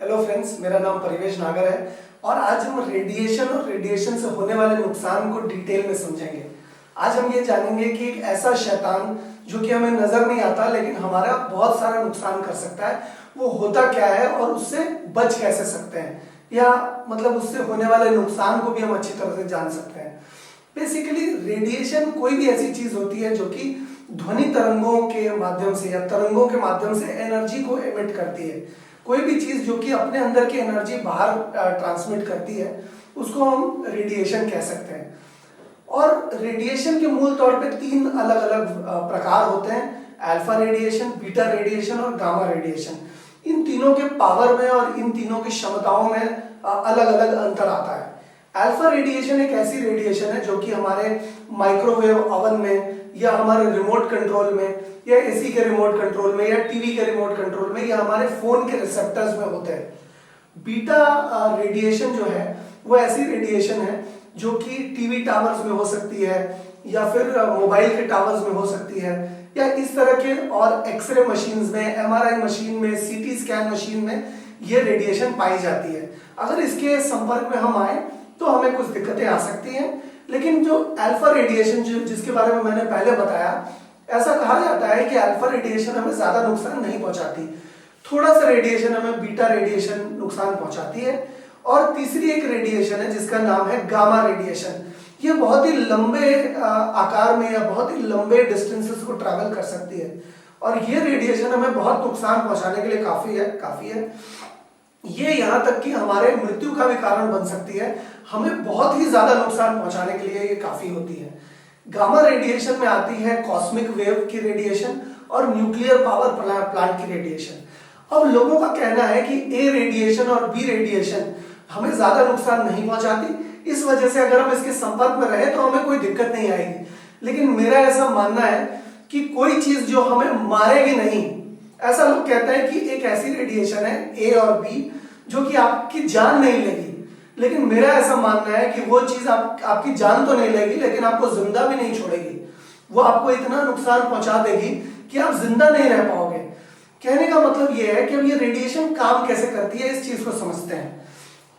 Hello friends, मेरा नाम परिवेश नागर है और आज हम रेडिएशन और रेडिएशन से होने वाले नुकसान को डिटेल में समझेंगे। आज हम ये जानेंगे कि एक ऐसा शैतान जो कि हमें नजर नहीं आता लेकिन हमारा बहुत सारा नुकसान कर सकता है, वो होता क्या है और उससे बच कैसे सकते हैं, या मतलब उससे होने वाले नुकसान को भी हम अच्छी तरह से जान सकते हैं। बेसिकली रेडिएशन कोई भी ऐसी चीज होती है जो कि ध्वनि तरंगों के माध्यम से या तरंगों के माध्यम से एनर्जी को एमिट करती है। कोई भी चीज जो कि अपने अंदर की एनर्जी बाहर ट्रांसमिट करती है उसको हम रेडिएशन कह सकते हैं। और रेडिएशन के मूल तौर पे तीन अलग अलग प्रकार होते हैं: अल्फा रेडिएशन, बीटा रेडिएशन और गामा रेडिएशन। इन तीनों के पावर में और इन तीनों की क्षमताओं में अलग अलग अंतर आता है। अल्फा रेडिएशन एक ऐसी रेडिएशन है जो कि हमारे माइक्रोवेव ओवन में या हमारे रिमोट कंट्रोल में या एसी के रिमोट कंट्रोल में या टीवी के रिमोट कंट्रोल में या हमारे फोन के रिसेप्टर्स में होते हैं। बीटा रेडिएशन जो है वो ऐसी रेडिएशन है जो कि टीवी टावर्स में हो सकती है या फिर मोबाइल के टावर्स में हो सकती है या इस तरह के और एक्सरे मशीन्स में, एमआरआई मशीन में, सीटी स्कैन मशीन में ये रेडिएशन पाई जाती है। अगर इसके संपर्क में हम आए तो हमें कुछ दिक्कतें आ सकती हैं। लेकिन जो अल्फा रेडिएशन जिसके बारे में मैंने पहले बताया, ऐसा कहा जाता है कि अल्फा रेडिएशन हमें ज्यादा नुकसान नहीं पहुंचाती, थोड़ा सा रेडिएशन हमें बीटा रेडिएशन नुकसान पहुंचाती है। और तीसरी एक रेडिएशन है जिसका नाम है गामा रेडिएशन। ये बहुत ही लंबे आकार में या बहुत ही लंबे डिस्टेंसेस को ट्रैवल कर सकती है और ये रेडिएशन हमें बहुत नुकसान पहुंचाने के लिए काफी है। ये यहाँ तक कि हमारे मृत्यु का भी कारण बन सकती है। हमें बहुत ही ज्यादा नुकसान पहुंचाने के लिए ये काफी होती है। गामा रेडिएशन में आती है कॉस्मिक वेव की रेडिएशन और न्यूक्लियर पावर प्लांट की रेडिएशन। अब लोगों का कहना है कि ए रेडिएशन और बी रेडिएशन हमें ज्यादा नुकसान नहीं पहुंचाती, इस वजह से अगर हम इसके संपर्क में रहे तो हमें कोई दिक्कत नहीं आएगी। लेकिन मेरा ऐसा मानना है कि कोई चीज जो हमें मारेगी नहीं, ऐसा लोग कहते हैं कि एक ऐसी रेडिएशन है ए और बी जो कि आपकी जान नहीं लेगी। लेकिन मेरा ऐसा मानना है कि वो चीज आपकी जान तो नहीं लेगी लेकिन आपको जिंदा भी नहीं छोड़ेगी। वो आपको इतना नुकसान पहुंचा देगी कि आप जिंदा नहीं रह पाओगे। कहने का मतलब ये है कि अब ये रेडिएशन काम कैसे करती है, इस चीज को समझते हैं।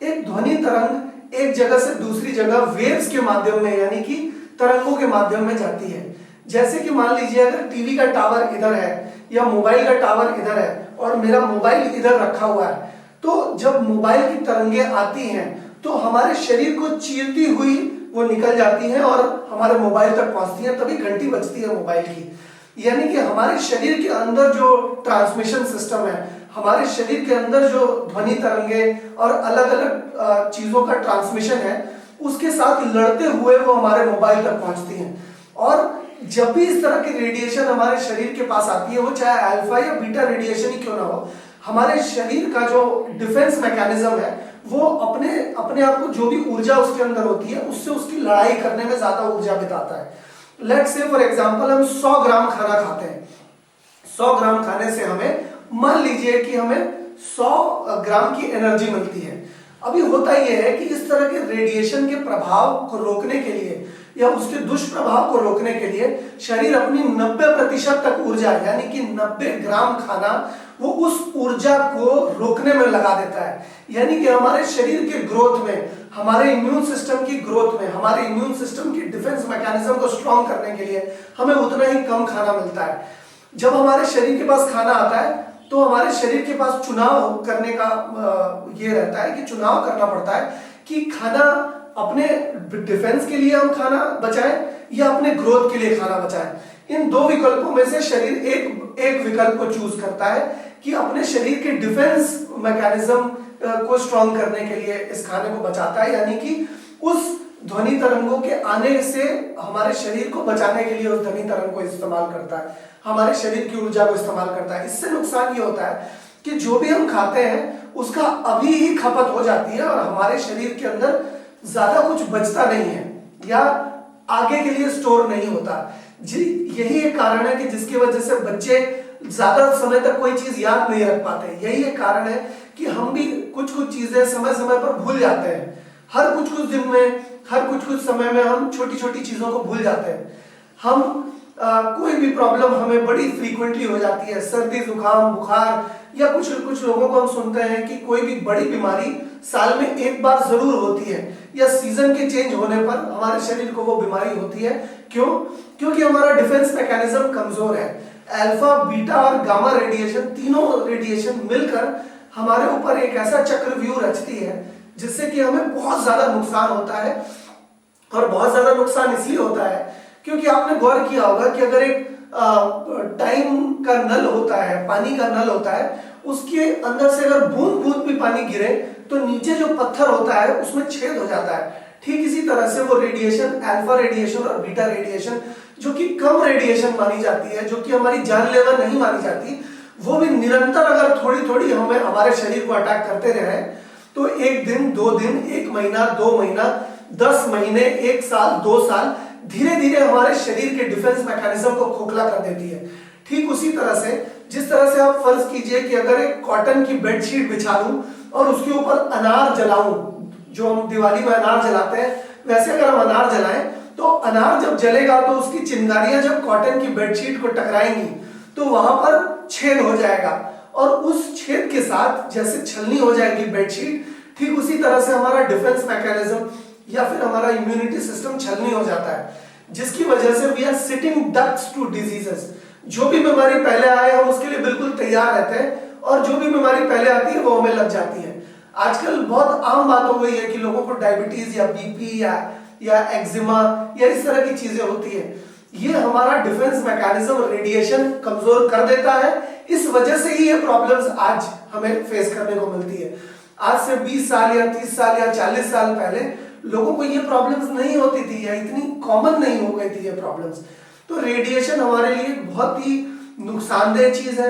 एक ध्वनि तरंग एक जगह से दूसरी जगह वेव्स के माध्यम में यानी कि तरंगों के माध्यम में जाती है। जैसे कि मान लीजिए अगर टीवी का टावर इधर है या मोबाइल का टावर इधर है और मेरा मोबाइल इधर रखा हुआ है, तो जब मोबाइल की तरंगे आती हैं तो हमारे शरीर को चीरती हुई वो निकल जाती हैं और हमारे मोबाइल तक पहुंचती हैं, तभी घंटी बजती है मोबाइल की। यानी कि हमारे शरीर के अंदर जो ट्रांसमिशन सिस्टम है, हमारे शरीर के अंदर जो ध्वनि तरंगे और अलग अलग चीजों का ट्रांसमिशन है, उसके साथ लड़ते हुए वो हमारे मोबाइल तक पहुंचती हैं। और जब भी इस तरह की रेडिएशन हमारे शरीर के पास आती है, वो चाहे अल्फा या बीटा रेडिएशन ही क्यों ना हो, हमारे शरीर का जो डिफेंस मैकेनिज्म है वो अपने आप को जो भी ऊर्जा उसके अंदर होती है उससे उसकी लड़ाई करने में ज्यादा ऊर्जा बिताता है। लेट्स से फॉर एग्जांपल हम 100 ग्राम खाना खाते हैं। 100 ग्राम खाने से हमें मान लीजिए कि हमें 100 ग्राम की एनर्जी मिलती है। अभी होता यह है कि इस तरह के रेडिएशन के प्रभाव को रोकने के लिए या उसके दुष्प्रभाव को रोकने के लिए शरीर अपनी 90% तक ऊर्जा यानी कि 90 ग्राम खाना वो उस ऊर्जा को रोकने में लगा देता है। यानी कि हमारे शरीर के ग्रोथ में, हमारे इम्यून सिस्टम की ग्रोथ में, हमारे इम्यून सिस्टम की डिफेंस मैकेनिज्म को स्ट्रॉन्ग करने के लिए हमें उतना ही कम खाना मिलता है। जब हमारे शरीर के पास खाना आता है तो हमारे शरीर के पास चुनाव करने का ये रहता है कि चुनाव करना पड़ता है कि खाना अपने डिफेंस के लिए हम खाना बचाएं या अपने ग्रोथ के लिए खाना बचाएं। इन दो विकल्पों में से शरीर एक विकल्प को चूज करता है कि अपने शरीर के डिफेंस मैकेनिज्म को स्ट्रॉन्ग करने के लिए इस खाने को बचाता है, यानी कि उस ध्वनि तरंगों के आने से हमारे शरीर को बचाने के लिए उस ध्वनि तरंग को इस्तेमाल करता है, हमारे शरीर की ऊर्जा को इस्तेमाल करता है। इससे नुकसान ये होता है कि जो भी हम खाते हैं उसका अभी ही खपत हो जाती है और हमारे शरीर के अंदर ज्यादा कुछ बचता नहीं है या आगे के लिए स्टोर नहीं होता। जी, यही एक कारण है कि जिसकी वजह से बच्चे ज्यादा समय तक कोई चीज याद नहीं रख पाते। यही एक कारण है कि हम भी कुछ चीजें समय समय पर भूल जाते हैं। हर कुछ दिन में, हर कुछ समय में हम छोटी छोटी चीजों को भूल जाते हैं। हम कोई भी प्रॉब्लम हमें बड़ी फ्रीक्वेंटली हो जाती है, सर्दी जुकाम बुखार, या कुछ कुछ लोगों को हम सुनते हैं कि कोई भी बड़ी बीमारी साल में एक बार जरूर होती है, या सीजन के चेंज होने पर हमारे शरीर को वो बीमारी होती है। क्यों? क्योंकि हमारा डिफेंस मैकेनिज्म कमजोर है। अल्फा बीटा और गामा रेडिएशन, तीनों रेडिएशन मिलकर हमारे ऊपर एक ऐसा चक्रव्यूह रचती है जिससे कि हमें बहुत ज्यादा नुकसान होता है। और बहुत ज्यादा नुकसान इसलिए होता है क्योंकि आपने गौर किया होगा कि अगर एक टाइम का नल होता है, पानी का नल होता है, उसके अंदर से अगर बूंद बूंद भी पानी गिरे तो नीचे जो पत्थर होता है उसमें छेद हो जाता है। ठीक इसी तरह से वो रेडिएशन, अल्फा रेडिएशन और बीटा रेडिएशन, जो कि कम रेडिएशन मानी जाती है, जो कि हमारी जानलेवा नहीं मानी जाती, वो भी निरंतर अगर थोड़ी थोड़ी हमें हमारे शरीर को अटैक करते रहे तो एक दिन, 2 दिन, 1 महीना, 2 महीना, 10 महीने, 1 साल, 2 साल, धीरे धीरे हमारे शरीर के डिफेंस मैकेनिज्म को खोखला कर देती है। ठीक उसी तरह से, जिस तरह से आप फर्ज कीजिए कि अगर एक कॉटन की बेडशीट बिछा दूं और उसके ऊपर अनार जलाऊं, जो हम दिवाली में अनार जलाते हैं, वैसे अगर हम अनार जलाएं तो अनार जब जलेगा तो उसकी चिंगारियां जब कॉटन की बेडशीट को टकराएंगी तो वहां पर छेद हो जाएगा, और उस छेद के साथ जैसे छलनी हो जाएगी बेडशीट, ठीक उसी तरह से हमारा डिफेंस मैकेनिज्म या फिर हमारा इम्यूनिटी सिस्टम छलनी हो जाता है, जिसकी वजह से we are sitting ducks to diseases. जो भी बीमारी पहले आए हम उसके लिए बिल्कुल तैयार रहते हैं, और जो भी बीमारी पहले आती है वो हमें लग जाती है। आजकल बहुत आम बात हो गई है कि लोगों को डायबिटीज या बीपी या एक्जिमा या इस तरह की चीजें होती है। ये हमारा डिफेंस मैकेनिज्म रेडिएशन कमजोर कर देता है। इस वजह से ही ये प्रॉब्लम्स आज हमें फेस करने को मिलती है। आज से 20 साल या 30 साल या 40 साल पहले लोगों को ये प्रॉब्लम्स नहीं होती थी, या इतनी कॉमन नहीं हो गई थी ये प्रॉब्लम्स। तो रेडिएशन हमारे लिए बहुत ही नुकसानदेह चीज है।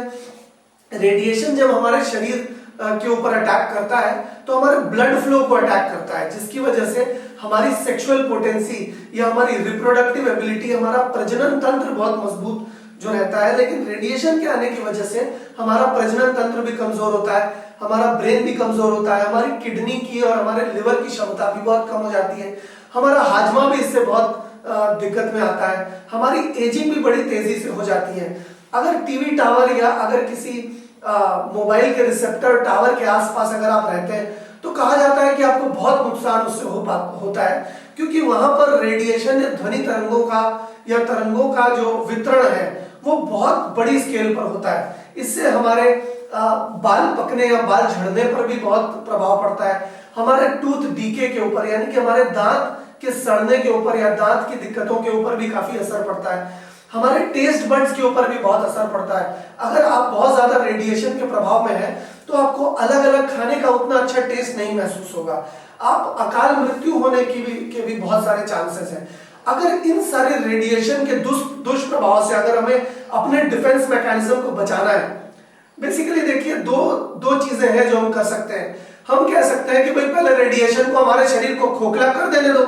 रेडिएशन जब हमारे शरीर के ऊपर अटैक करता है तो हमारे ब्लड फ्लो को अटैक करता है, जिसकी वजह से हमारी सेक्सुअल पोटेंसी या हमारी रिप्रोडक्टिव एबिलिटी, हमारा प्रजनन तंत्र बहुत मजबूत जो रहता है। लेकिन रेडिएशन के आने की वजह से हमारा प्रजनन तंत्र भी कमजोर होता है, हमारा ब्रेन भी कमजोर होता है, हमारी किडनी की और हमारे लिवर की क्षमता भी बहुत कम हो जाती है, हमारा हाजमा भी इससे बहुत दिक्कत में आता है, हमारी एजिंग भी बड़ी तेजी से हो जाती है। अगर टीवी टावर या अगर किसी मोबाइल के रिसेप्टर टावर के आसपास अगर आप रहते हैं तो कहा जाता है कि आपको बहुत नुकसान उससे होता है, क्योंकि वहां पर रेडिएशन या ध्वनि तरंगों का या तरंगों का जो वितरण है वो बहुत बड़ी स्केल पर होता है। इससे हमारे बाल पकने या बाल झड़ने पर भी बहुत प्रभाव पड़ता है, हमारे टूथ डीके के ऊपर यानी कि हमारे दांत के सड़ने के ऊपर या दांत की दिक्कतों के ऊपर भी काफी असर पड़ता है, हमारे टेस्ट बड्स के ऊपर भी बहुत असर पड़ता है। अगर आप बहुत ज्यादा रेडिएशन के प्रभाव में हैं तो आपको अलग अलग खाने का उतना अच्छा टेस्ट नहीं महसूस होगा, आप अकाल मृत्यु होने के भी बहुत सारे चांसेस हैं। अगर इन सारे रेडिएशन के दुष्प्रभाव से अगर हमें अपने डिफेंस मैकेनिज्म को बचाना है, बेसिकली देखिए दो चीजें हैं जो हम कर सकते हैं। हम कह सकते हैं कि भाई पहले रेडिएशन को हमारे शरीर को खोखला कर देने दो,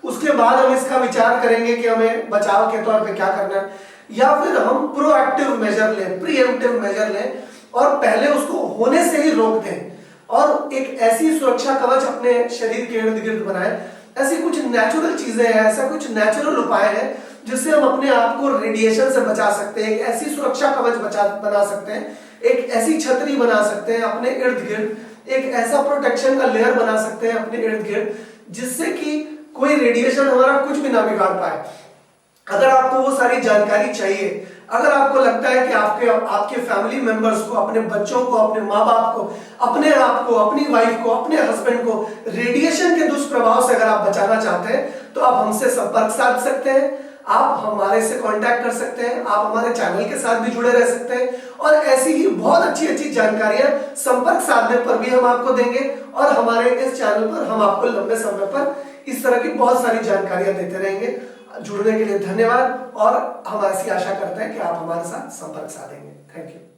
उसके बाद हम इसका विचार करेंगे कि हमें बचाव के तौर पे क्या करना है, या फिर हम प्रोएक्टिव मेजर लें, प्रीएम्प्टिव मेजर लें और पहले उसको होने से ही रोक दें, और एक ऐसी सुरक्षा कवच अपने शरीर के इर्द गिर्द बनाएं। ऐसी कुछ नेचुरल चीजें हैं, ऐसा कुछ नेचुरल उपाय है जिससे हम अपने आप को रेडिएशन से बचा सकते हैं, एक ऐसी सुरक्षा कवच बना सकते हैं, एक ऐसी छतरी बना सकते हैं अपने इर्द गिर्द, एक ऐसा प्रोटेक्शन का लेयर बना सकते हैं अपने इर्द गिर्द जिससे कि कोई रेडिएशन हमारा कुछ भी ना बिगाड़ पाए। अगर आपको वो सारी जानकारी चाहिए, अगर आपको लगता है कि आपके फैमिली मेंबर्स को, अपने बच्चों को, अपने माँ बाप को, अपने आप को, अपनी वाइफ को, अपने हस्बैंड को रेडिएशन के दुष्प्रभाव से अगर आप बचाना चाहते हैं तो आप हमसे संपर्क साध सकते हैं, आप हमारे से कांटेक्ट कर सकते हैं, आप हमारे चैनल के साथ भी जुड़े रह सकते हैं, और ऐसी ही बहुत अच्छी जानकारियां संपर्क साधने पर भी हम आपको देंगे। और हमारे इस चैनल पर हम आपको लंबे समय पर इस तरह की बहुत सारी जानकारियां देते रहेंगे। जुड़ने के लिए धन्यवाद, और हम ऐसी आशा करते हैं कि आप हमारे साथ संपर्क साधेंगे। Thank you.